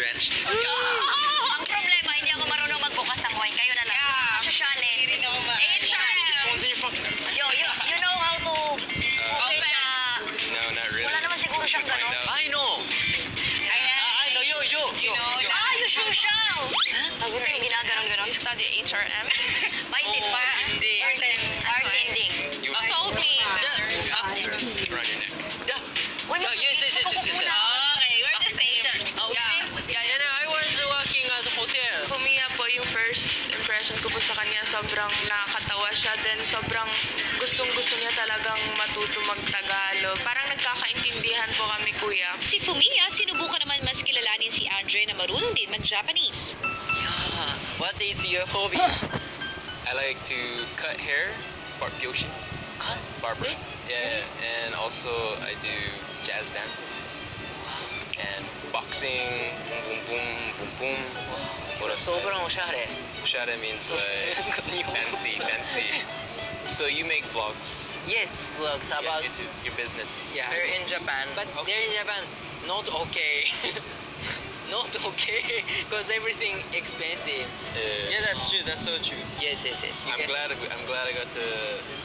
drenched. Ang problema, hindi ako marunong magbukas ng wine. Kayo na lang. Shoshane. Phone's in your phone. You know how to open No, not really. Wala naman siguro siyang Find gano'n. out. I know. I know. You. You shushaw! Bago tayo ginaganon-ganon. You study HRM? Hindi pa. Bartending. You Told me. around your neck. Uy, Yes. Okay, we're the same. I was working at the hotel. Kumiya po yung first impression ko po sa kanya. Sobrang nakakatawa siya. Then sobrang gustong-gusto niya talagang matuto mag-Tagalog. Parang nagkakaintindihan po kami, kuya. Si Fumiya, sinubukan naman mas kilalanin si Andre na marunong din mag-Japanese. What is your hobby? I like to cut hair, Yoshi. Cut? Barber. Yeah, and also I do jazz dance. And boxing, boom, boom, boom, boom, boom. What else? Sobrang oshare. Oshare means like fancy. So you make vlogs. Yes, vlogs Yeah, about... YouTube, your business. Yeah. They're in Japan. But there in Japan, not okay. Not okay, because everything expensive. Yeah, that's true. That's so true. Yes. I'm glad I got to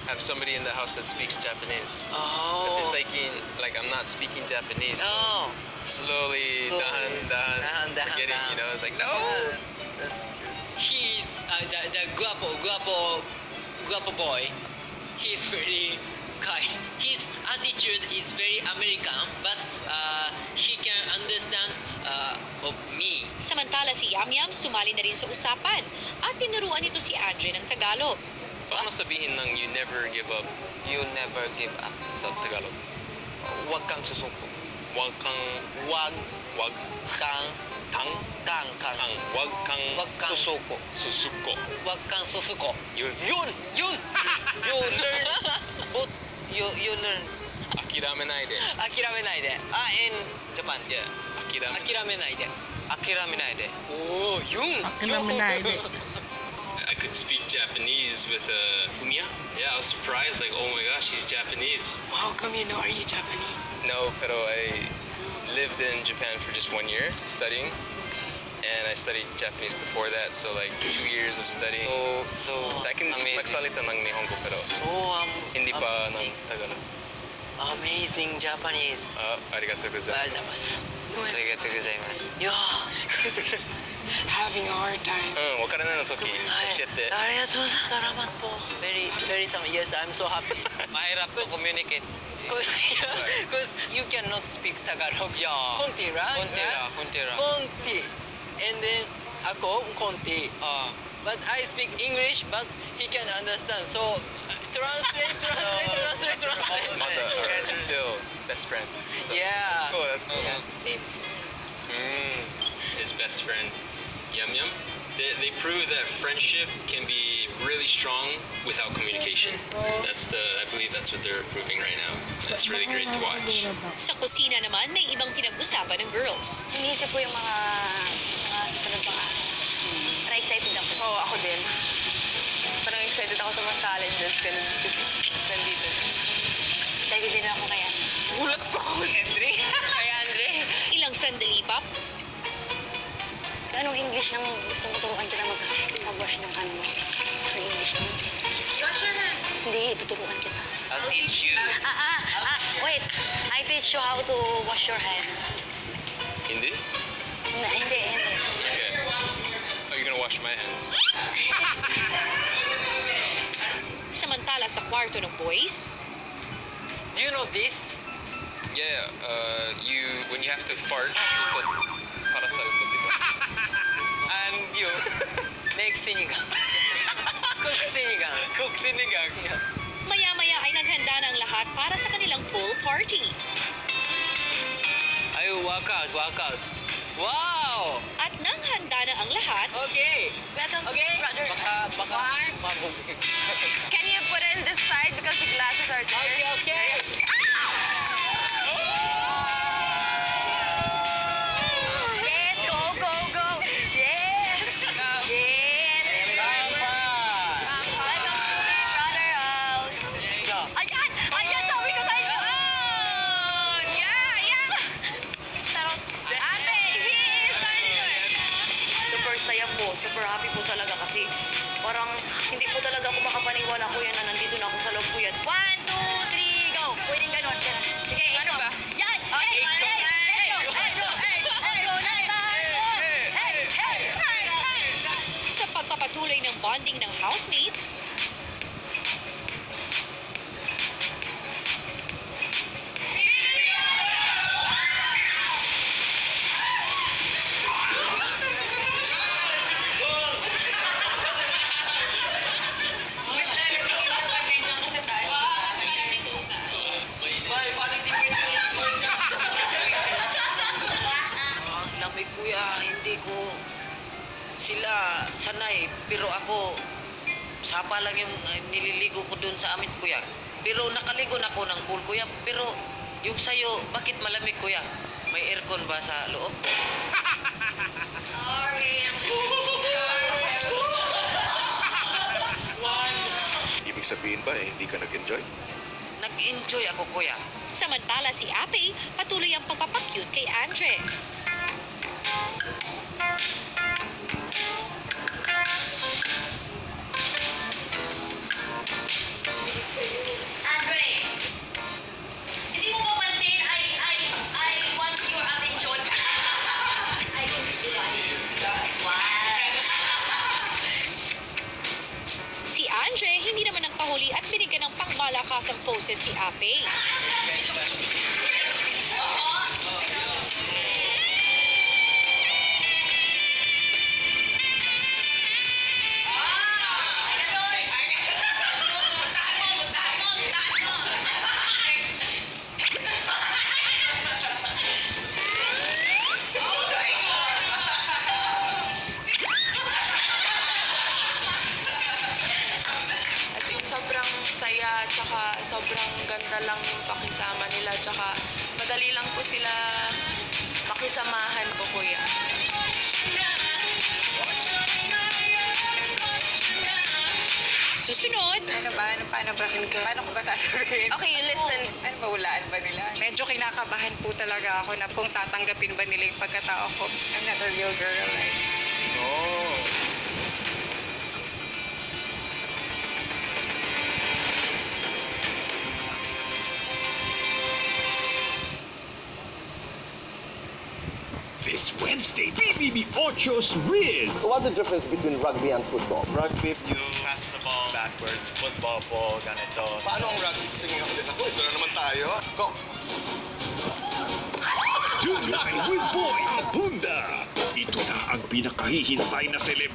have somebody in the house that speaks Japanese. Oh. Because it's like I'm not speaking Japanese. Oh. Slowly, dahan, forgetting, you know, it's like, no! That's true. He's the guapo boy. He's very kind. His attitude is very American, but he can understand of me. Samantala si Yamyam sumali na rin sa usapan at tinuruan nito si Andre ng Tagalog. Paano sabihin ng you never give up You never give up. sa Tagalog? Huwag kang susuko. Wag kang, Huwag wag kang kang, wag kang susuko. susuko. Wag kang susuko. Yun. Yun! You learn, but you learn. Akirame naide. Akirame naide. In Japan, Yeah. Akirame naide. akirame naide. Oh, yun! I could speak Japanese with Fumiya. Yeah, I was surprised. Like, oh my gosh, he's Japanese. How come you know? Are you Japanese? No, pero I lived in Japan for just 1 year studying. And I studied Japanese before that, so like 2 years of studying. So I can amazing. magsalita ng Nihongo pero So, hindi pa ng Tagalog. amazing Japanese. Arigatou gozaimasu. Arigatou. Arigatou gozaimasu. Yeah. Having a hard time. わからないの時教えて。ありがとうsalamat po. Very yes, I'm so happy. Mahirap to communicate. Because you cannot speak Tagalog. Yeah. Konti, right? Konti ra. Konti. And then ako, konti. But I speak English, but he can understand. So, translate. Mata are still best friends. So Yeah. That's cool. Same. His best friend, Yum Yum. They prove that friendship can be really strong without communication. I believe that's what they're proving right now. That's really great to watch. Sa kusina naman, may ibang pinag-usapan ng girls. Iniisip ko yung mga susunod pang araw. Pero excited ako. Oo, ako din. Parang excited ako sa mga challenges. Ganun dito. Excited din ako kaya. Gulat pa ako, Andre. Kaya, Andre. Ilang sandali pa, Anong English nang gusto mo turuan kita mag-wash ng ano mo? Sa English mo? Wash your hands. Hindi, tuturuan kita. I'll teach you. Wait. I teach you how to wash your hand. Hindi? Hindi. Okay. Oh, you're gonna wash my hands. samantala sa kwarto ng boys, Do you know this? Yeah, when you have to fart, utot para sa utot, diba? And you make sinigang. Cook sinigang. Cook sinigang. maya-maya ay naghanda na ang lahat para sa kanilang pool party. Ay, workout. Wow! At nang handa na ang lahat, Okay. Okay. Brother. Baka mabubig. Can you put it in this side because the glasses are there? Okay. Yes, go! Yes! Welcome to my brother house. Ayan, sabi ko sa'yo. Oh, yeah. Sarap. Ate, he is saya po, super happy po talaga kasi parang hindi po talaga ako makapaniwala kuya na nandito na ako sa loob kuya. 1, 2, 3, go! Pwedeng ganon. Sige, Ano ba? Yan! Hey! Hey! Sa pagpapatuloy ng bonding ng housemates, Ang lamig kuya, hindi ko sila sanay pero ako sapa lang yung nililigo ko dun sa amin kuya. Pero nakaligo na ako ng pool kuya, pero yung sayo, bakit malamig kuya? May aircon ba sa loob? Ibig sabihin ba hindi ka nag-enjoy? Nag-enjoy ako kuya. samantala si Ape patuloy ang pagpapakyut kay Andre. Andre, hindi mo ba pansin, I want your attention. I Wow. Si Andre hindi naman nagpahuli at binigyan ng pangmalakasang poses si Ape. As in, sobrang saya, tsaka sobrang ganda lang yung pakisama nila, tsaka madali lang po sila makisamahan po, kuya. Susunod, Paano ko ba sasabihin? Okay, listen. Ano ba, hulaan ba nila? Medyo kinakabahan po talaga ako na kung tatanggapin ba nila yung pagkatao ko. I'm not a real girl. No. This Wednesday, BBB Ocho's Riz. What's the difference between rugby and football? Rugby, you pass the ball backwards. Football po, ganito. Paano ang rugby? Sige nga ulit ako. Ito na naman tayo. Go! Tonight with Boy Abunda. Ito na ang pinakahihintay na celebration.